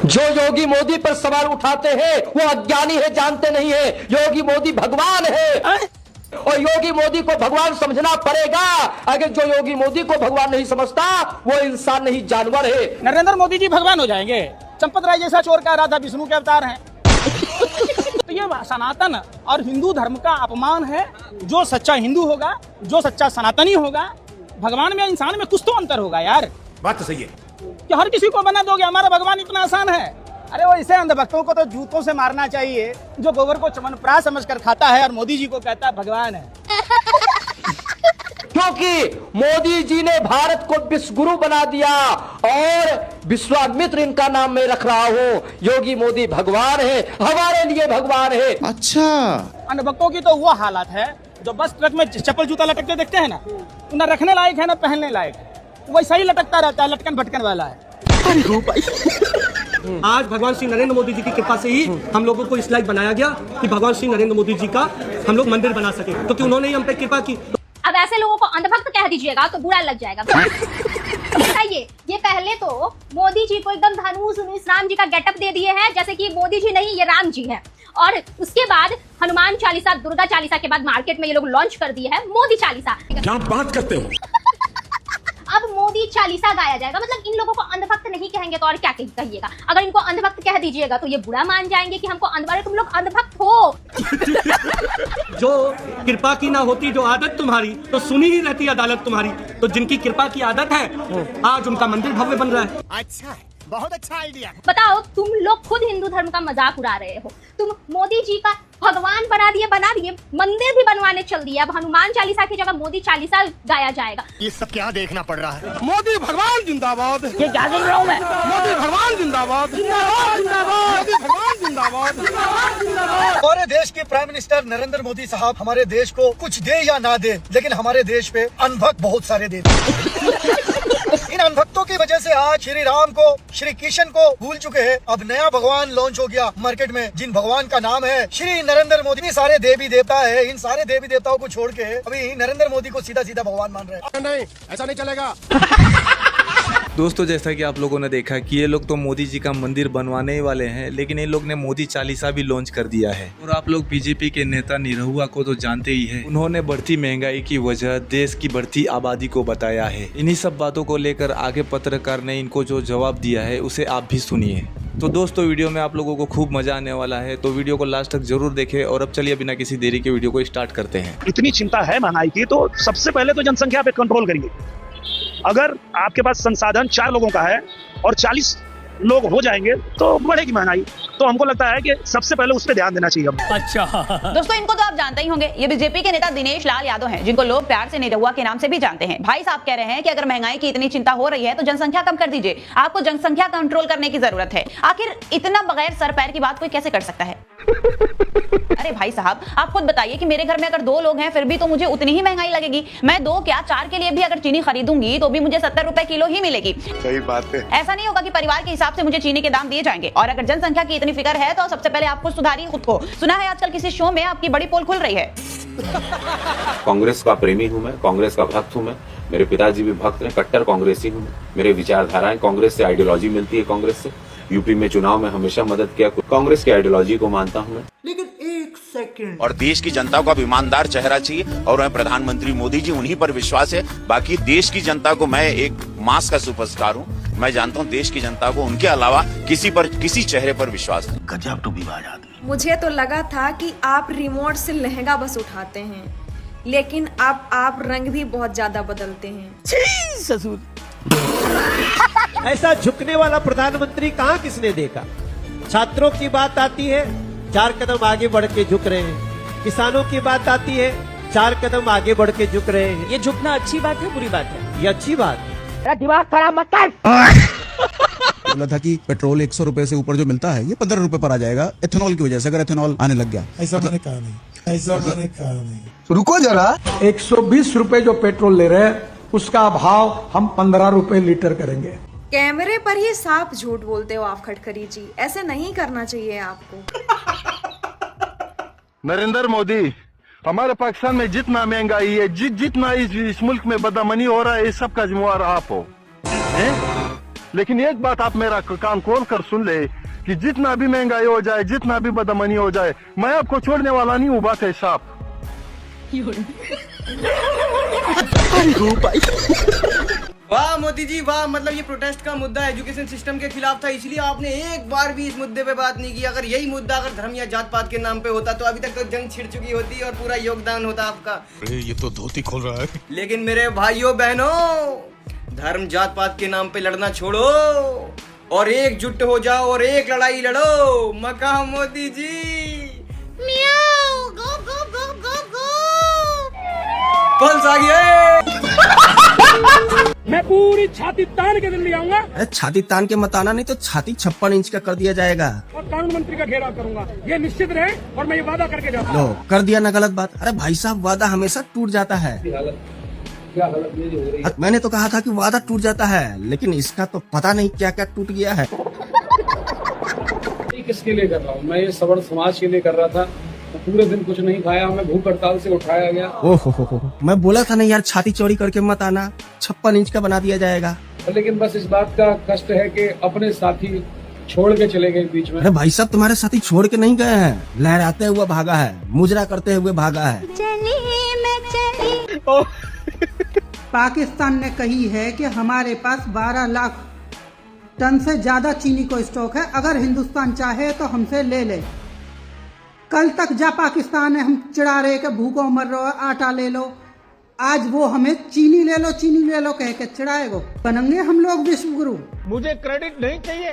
जो योगी मोदी पर सवाल उठाते हैं वो अज्ञानी है, जानते नहीं है। योगी मोदी भगवान है और योगी मोदी को भगवान समझना पड़ेगा। अगर जो योगी मोदी को भगवान नहीं समझता वो इंसान नहीं, जानवर है। नरेंद्र मोदी जी भगवान हो जाएंगे। चंपत राय जैसा चोर कह रहा था विष्णु के अवतार हैं। तो ये सनातन और हिंदू धर्म का अपमान है। जो सच्चा हिंदू होगा, जो सच्चा सनातनी होगा, भगवान में इंसान में कुछ तो अंतर होगा यार। बात तो सही है कि हर किसी को बना दोगे हमारा भगवान इतना आसान है। अरे वो ऐसे अंधभक्तों को तो जूतों से मारना चाहिए जो गोबर को चमनप्राश समझकर खाता है और मोदी जी को कहता है भगवान है। क्योंकि मोदी जी ने भारत को विश्व गुरु बना दिया और विश्वामित्र इनका नाम मैं रख रहा हूँ। योगी मोदी भगवान है, हमारे लिए भगवान है। अच्छा, अंधभक्तों की तो वो हालत है जो बस ट्रक में चप्पल जूता लटकते देखते हैं ना रखने लायक है ना पहनने लायक है, वैसा ही लटकता रहता है, लटकन भटकन वाला है। आज भगवान श्री नरेंद्र मोदी जी की कृपा से ही हम लोगों को इस लायक बनाया गया कि भगवान श्री नरेंद्र मोदी जी का हम लोग मंदिर बना सके, क्योंकि उन्होंने ही हम पे कृपा की। अब ऐसे लोगों को अंधभक्त कह दीजिएगा तो बुरा लग जाएगा। बताइए, ये पहले तो मोदी जी को एकदम धनुष राम जी का गेटअप दे दिए हैं, जैसे कि मोदी जी नहीं ये राम जी है। और उसके बाद हनुमान चालीसा, दुर्गा चालीसा के बाद मार्केट में ये लोग लॉन्च कर दिए है मोदी चालीसा। क्या बात करते हो? अब मोदी चालीसा गाया जाएगा। मतलब इन लोगों को अंधभक्त नहीं कहेंगे तो और क्या कहिएगा। अगर इनको अंधभक्त कह दीजिएगा तो ये बुरा मान जाएंगे कि हमको अंधभक्त, तुम लोग अंधभक्त हो। जो कृपा की ना होती जो आदत तुम्हारी, तो सुनी ही रहती अदालत तुम्हारी। तो जिनकी कृपा की आदत है आज उनका मंदिर भव्य बन रहा है। अच्छा, बहुत अच्छा आइडिया। बताओ, तुम लोग खुद हिंदू धर्म का मजाक उड़ा रहे हो। तुम मोदी जी का भगवान बना दिए, मंदिर भी बनवाने चल दिए। अब हनुमान चालीसा की जगह मोदी चालीसा गाया जाएगा। ये सब क्या देखना पड़ रहा है? मोदी भगवान जिंदाबाद। ये क्या सुन रहा हूँ मैं? मोदी भगवान जिंदाबाद। मोदी भगवान जिंदाबाद। हमारे देश के प्राइम मिनिस्टर नरेंद्र मोदी साहब हमारे देश को कुछ दे या ना दे, लेकिन हमारे देश पे अनभक्त बहुत सारे देते। इन अनभक्तों की वजह से आज श्री राम को, श्री कृष्ण को भूल चुके हैं। अब नया भगवान लॉन्च हो गया मार्केट में, जिन भगवान का नाम है श्री नरेंद्र मोदी। सारे देवी देवता है, इन सारे देवी देवताओं को छोड़ के अभी नरेंद्र मोदी को सीधा सीधा भगवान मान रहे हैं। नहीं, ऐसा नहीं चलेगा। दोस्तों, जैसा कि आप लोगों ने देखा कि ये लोग तो मोदी जी का मंदिर बनवाने ही वाले हैं, लेकिन इन लोग ने मोदी चालीसा भी लॉन्च कर दिया है। और आप लोग बीजेपी के नेता निरहुआ को तो जानते ही हैं। उन्होंने बढ़ती महंगाई की वजह देश की बढ़ती आबादी को बताया है। इन्हीं सब बातों को लेकर आगे पत्रकार ने इनको जो जवाब दिया है उसे आप भी सुनिए। तो दोस्तों, वीडियो में आप लोगों को खूब मजा आने वाला है, तो वीडियो को लास्ट तक जरूर देखें। और अब चलिए बिना किसी देरी के वीडियो को स्टार्ट करते हैं। इतनी चिंता है महंगाई की, तो सबसे पहले तो जनसंख्या पे कंट्रोल करिए। अगर आपके पास संसाधन 4 लोगों का है और 40 लोग हो जाएंगे तो बढ़ेगी महंगाई। तो हमको लगता है कि सबसे पहले उस पर ध्यान देना चाहिए। अच्छा दोस्तों, इनको तो आप जानते ही होंगे, ये बीजेपी के नेता दिनेश लाल यादव हैं, जिनको लोग प्यार से निरहुआ के नाम से भी जानते हैं। भाई साहब कह रहे हैं कि अगर महंगाई की इतनी चिंता हो रही है तो जनसंख्या कम कर दीजिए। आपको जनसंख्या कंट्रोल करने की जरूरत है। आखिर इतना बगैर सर पैर की बात कोई कैसे कर सकता है? अरे भाई साहब, आप खुद बताइए कि मेरे घर में अगर 2 लोग हैं फिर भी तो मुझे उतनी ही महंगाई लगेगी। मैं 2 क्या 4 के लिए भी अगर चीनी खरीदूंगी तो भी मुझे 70 रुपए किलो ही मिलेगी। सही बात है। ऐसा नहीं होगा कि परिवार के हिसाब से मुझे चीनी के दाम दिए जाएंगे। और अगर जनसंख्या की इतनी फिक्र है तो सबसे पहले आपको सुधारिए खुद को। सुना है आजकल किसी शो में आपकी बड़ी पोल खुल रही है। कांग्रेस का प्रेमी हूं मैं, कांग्रेस का भक्त हूं मैं। मेरे पिताजी भी भक्त हैं, कट्टर कांग्रेसी हूं। मेरे विचारधाराएं कांग्रेस से, आइडियोलॉजी मिलती है कांग्रेस से। यूपी में चुनाव में हमेशा मदद किया, कांग्रेस की आइडियोलॉजी को मानता हूं मैं। लेकिन एक सेकंड, और देश की जनता को अब ईमानदार चेहरा चाहिए और वह प्रधानमंत्री मोदी जी, उन्हीं पर विश्वास है। बाकी देश की जनता को, मैं एक मास का सुपरस्टार हूँ, मैं जानता हूँ देश की जनता को उनके अलावा किसी चेहरे पर विश्वास नहीं। गजब टू विवाद आदमी। मुझे तो लगा था कि आप रिमोट से लहंगा बस उठाते हैं, लेकिन अब आप रंग भी बहुत ज्यादा बदलते हैं। ससुर, ऐसा झुकने वाला प्रधानमंत्री कहाँ किसने देखा? छात्रों की बात आती है 4 कदम आगे बढ़ के झुक रहे हैं। किसानों की बात आती है 4 कदम आगे बढ़ के झुक रहे हैं। ये झुकना अच्छी बात है बुरी बात है? ये अच्छी बात है। दिमाग खराब मत कर। बोला था कि पेट्रोल 100 रुपए से ऊपर जो मिलता है ये 15 रुपए पर आ जाएगा एथेनॉल की वजह से, अगर एथेनॉल आने लग गया। ऐसा मैंने कहा नहीं, ऐसा मैंने कहा नहीं। रुको जरा, 120 रुपए जो पेट्रोल ले रहे हैं उसका भाव हम 15 रुपए लीटर करेंगे। कैमरे पर ही साफ झूठ बोलते हो आप खटखरी जी, ऐसे नहीं करना चाहिए आपको। नरेंद्र मोदी, हमारे पाकिस्तान में जितना महंगाई है, जितना इस मुल्क में बदअमनी हो रहा है, इस सब का जिम्मेवार आप हो। लेकिन एक बात आप मेरा कान खोल कर सुन ले कि जितना भी महंगाई हो जाए, जितना भी बदमनी हो जाए, मैं आपको छोड़ने वाला नहीं हूँ। बात है साहब। वाह मोदी जी वाह, मतलब ये प्रोटेस्ट का मुद्दा एजुकेशन सिस्टम के खिलाफ था, इसलिए आपने एक बार भी इस मुद्दे पे बात नहीं की। अगर यही मुद्दा अगर धर्म या जात पात के नाम पे होता तो अभी तक तो जंग छिड़ चुकी होती और पूरा योगदान होता आपका। ये तो धोती खोल रहा है। लेकिन मेरे भाइयों बहनों, धर्म जात पात के नाम पे लड़ना छोड़ो और एकजुट हो जाओ और एक लड़ाई लड़ो। मका मोदी जी मियाओ गो गो गो गो गो पल्स आ गया। मैं पूरी छाती तान के दिल्ली आऊंगा अरे छाती तान के मत आना, नहीं तो छाती 56 इंच का कर दिया जाएगा और कानून मंत्री का घेराव करूंगा, ये निश्चित रहे। और मैं ये वादा करके जाता लो कर दिया ना गलत बात। अरे भाई साहब, वादा हमेशा टूट जाता है। मैंने तो कहा था कि वादा टूट जाता है, लेकिन इसका तो पता नहीं क्या क्या टूट गया है। किसके लिए कर रहा हूँ मैं? ये सवर्ण समाज के लिए कर रहा था। पूरे दिन कुछ नहीं खाया, हमें भूख हड़ताल से उठाया गया। ओहो, मैं बोला था ना यार, छाती चौड़ी करके मत आना, 56 इंच का बना दिया जाएगा। लेकिन बस इस बात का कष्ट है कि अपने साथी छोड़ के चले गए बीच में। अरे भाई साहब, तुम्हारे साथी छोड़ के नहीं गए हैं, लहराते हुए भागा है, मुजरा करते हुए भागा है। पाकिस्तान ने कही है कि हमारे पास 12 लाख टन से ज्यादा चीनी को स्टॉक है, अगर हिंदुस्तान चाहे तो हमसे ले ले। कल तक जा पाकिस्तान है हम चिढ़ा रहे कि भूखो मर रहे हो, आटा ले लो, आज वो हमें चीनी ले लो चीनी ले लो कह के चिढ़ाएगो। बनेंगे हम लोग विश्व गुरु। मुझे क्रेडिट नहीं चाहिए।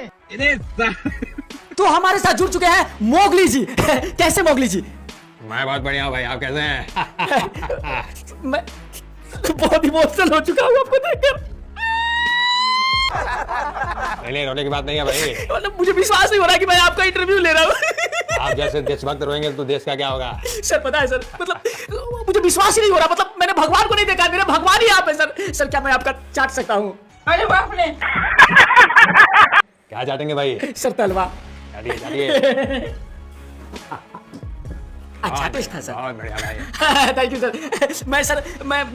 तो हमारे साथ जुड़ चुके हैं मोगली जी। कैसे मोगली जी? मैं बहुत बढ़िया हूँ भाई, आप कैसे हैं? मैं बहुत इमोशनल हो चुका हूँ आपको देखकर। नहीं, रोने की बात नहीं है भाई। मतलब मुझे विश्वास नहीं हो रहा कि मैं आपका इंटरव्यू ले रहा हूँ। आप जैसे देशभक्त रोएंगे तो देश का क्या होगा? सर पता है सर, मतलब मुझे विश्वास ही नहीं हो रहा। मतलब मैंने भगवान को नहीं देखा, मेरे भगवान ही आप है सर। सर क्या मैं आपका चाट सकता हूँ? अरे बाप रे। क्या चाटेंगे भाई? सर तलवा। चाटिए। अच्छा टेस्ट था सर। बहुत बढ़िया भाई। Thank you sir. मैं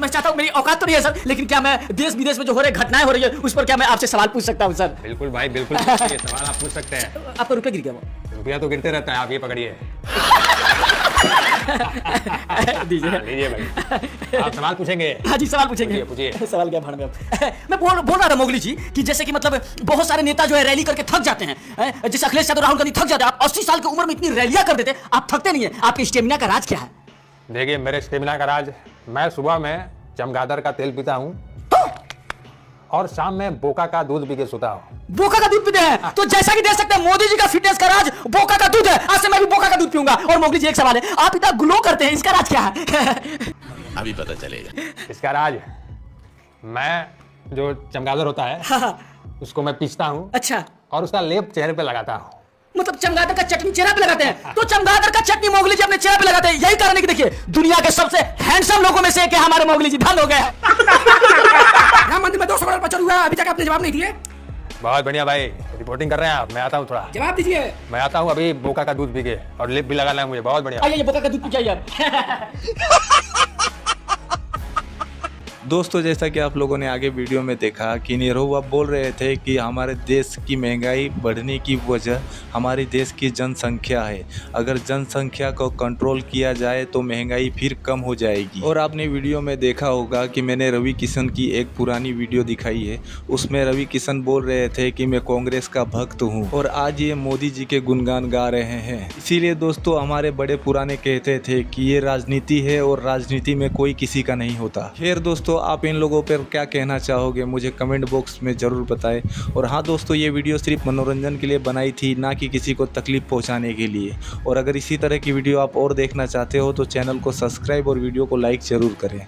चाहता हूँ, मेरी औकात तो नहीं है सर, लेकिन क्या मैं देश विदेश में जो हो रहे घटनाएं हो रही है उस पर क्या मैं आपसे सवाल पूछ सकता हूँ सर? बिल्कुल भाई बिल्कुल, ये सवाल आप पूछ सकते हैं। आपका रुपया गिर गया वो? रुपया तो गिरते रहता है, आप ये पकड़िए। दीजिए भाई, आप सवाल पूछेंगे? हाँ जी सवाल पूछेंगे। पूछिए। सवाल क्या भाड़ में मैं बोल रहा था मोगली जी कि जैसे कि मतलब बहुत सारे नेता जो है रैली करके थक जाते हैं, जैसे अखिलेश यादव, राहुल गांधी थक जाते हैं। आप 80 साल की उम्र में इतनी रैलियां कर देते, आप थकते नहीं है। आपके स्टेमिना का राज क्या है? देखिए मेरे स्टेमिना का राज, मैं सुबह में चमगादड़ का तेल पीता हूँ और शाम में बोका का दूध पी के सोता हूँ। बोका का दूध पीते हैं? तो जैसा कि देख सकते हैं मोदी जी का फिटनेस का राज बोका का दूध है। आज से मैं भी बोका का दूध पीऊंगा। और मोगली जी एक सवाल है, आप इतना ग्लो करते हैं, इसका राज क्या है? अभी पता चलेगा इसका राज। मैं जो चमगादड़ होता है उसको मैं पीसता हूँ। अच्छा। और उसका लेप चेहरे पे लगाता हूँ। मतलब चमगादड़ का चटनी चेहरे पे लगाते हैं? तो चमगादड़ का चटनी मोगली जी अपने चेहरे पे लगाते हैं, यही कारण है कि देखिए दुनिया के सबसे हैंडसम लोगों में से एक है हमारे मोगली जी। धन हो गए। राम मंदिर में 200 करोड़ बचत हुआ, अभी तक आपने जवाब नहीं दिए। बहुत बढ़िया भाई, रिपोर्टिंग कर रहे हैं आप। मैं आता हूँ, थोड़ा जवाब दीजिए। मैं आता हूँ अभी, बोका का दूध पी के, और लिप भी लगाना है मुझे। बहुत बढ़िया। आइए बोका का दूध पी जाइए आप। दोस्तों जैसा कि आप लोगों ने आगे वीडियो में देखा कि नीरव बाबू बोल रहे थे कि हमारे देश की महंगाई बढ़ने की वजह हमारे देश की जनसंख्या है। अगर जनसंख्या को कंट्रोल किया जाए तो महंगाई फिर कम हो जाएगी। और आपने वीडियो में देखा होगा कि मैंने रवि किशन की एक पुरानी वीडियो दिखाई है, उसमें रवि किशन बोल रहे थे कि मैं कांग्रेस का भक्त हूँ और आज ये मोदी जी के गुणगान गा रहे हैं। इसीलिए दोस्तों हमारे बड़े पुराने कहते थे कि ये राजनीति है और राजनीति में कोई किसी का नहीं होता। खैर दोस्तों, आप इन लोगों पर क्या कहना चाहोगे मुझे कमेंट बॉक्स में ज़रूर बताएं। और हाँ दोस्तों, ये वीडियो सिर्फ मनोरंजन के लिए बनाई थी, ना कि किसी को तकलीफ पहुंचाने के लिए। और अगर इसी तरह की वीडियो आप और देखना चाहते हो तो चैनल को सब्सक्राइब और वीडियो को लाइक ज़रूर करें।